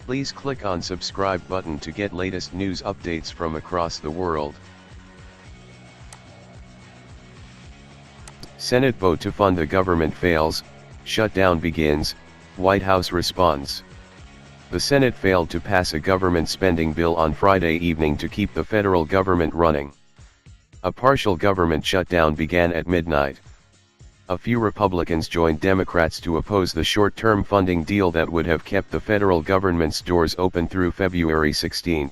Please click on subscribe button to get latest news updates from across the world. Senate vote to fund the government fails, shutdown begins, White House responds. The Senate failed to pass a government spending bill on Friday evening to keep the federal government running. A partial government shutdown began at midnight. A few Republicans joined Democrats to oppose the short-term funding deal that would have kept the federal government's doors open through February 16.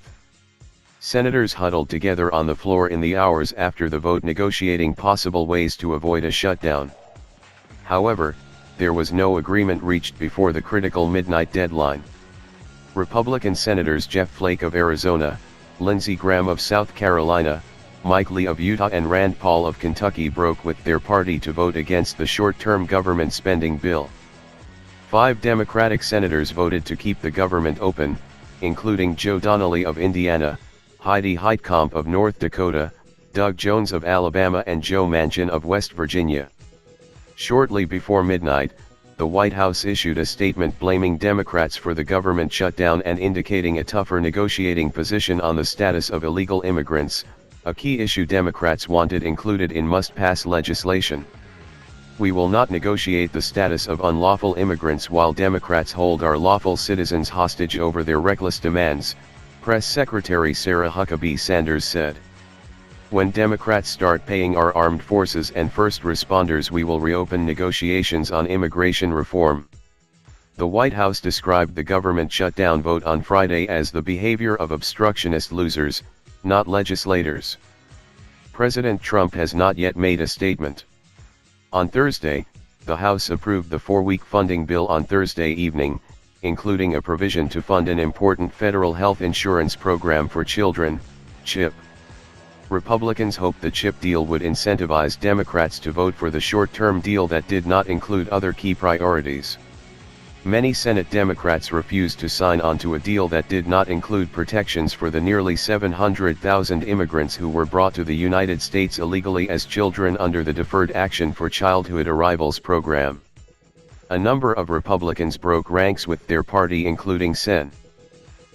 Senators huddled together on the floor in the hours after the vote, negotiating possible ways to avoid a shutdown. However, there was no agreement reached before the critical midnight deadline. Republican Senators Jeff Flake of Arizona, Lindsey Graham of South Carolina, Mike Lee of Utah and Rand Paul of Kentucky broke with their party to vote against the short-term government spending bill. 5 Democratic senators voted to keep the government open, including Joe Donnelly of Indiana, Heidi Heitkamp of North Dakota, Doug Jones of Alabama and Joe Manchin of West Virginia. Shortly before midnight, the White House issued a statement blaming Democrats for the government shutdown and indicating a tougher negotiating position on the status of illegal immigrants, a key issue Democrats wanted included in must-pass legislation. "We will not negotiate the status of unlawful immigrants while Democrats hold our lawful citizens hostage over their reckless demands," Press Secretary Sarah Huckabee Sanders said. "When Democrats start paying our armed forces and first responders, we will reopen negotiations on immigration reform." The White House described the government shutdown vote on Friday as the behavior of obstructionist losers, not legislators. President Trump has not yet made a statement. On Thursday, the House approved the 4-week funding bill on Thursday evening, including a provision to fund an important federal health insurance program for children, CHIP. Republicans hoped the CHIP deal would incentivize Democrats to vote for the short-term deal that did not include other key priorities. Many Senate Democrats refused to sign on to a deal that did not include protections for the nearly 700,000 immigrants who were brought to the United States illegally as children under the Deferred Action for Childhood Arrivals program. A number of Republicans broke ranks with their party, including Sen.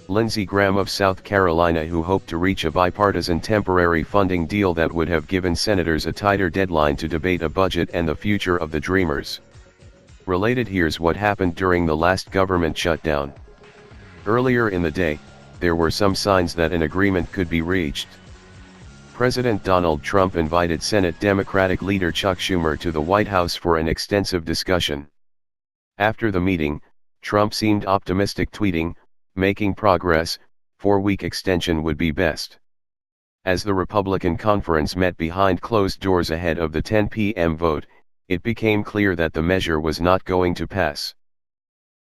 Lindsey Graham of South Carolina, who hoped to reach a bipartisan temporary funding deal that would have given senators a tighter deadline to debate a budget and the future of the Dreamers. Related, here's what happened during the last government shutdown. Earlier in the day, there were some signs that an agreement could be reached. President Donald Trump invited Senate Democratic leader Chuck Schumer to the White House for an extensive discussion. After the meeting, Trump seemed optimistic, tweeting, "Making progress, 4-week extension would be best." As the Republican conference met behind closed doors ahead of the 10 p.m. vote, it became clear that the measure was not going to pass.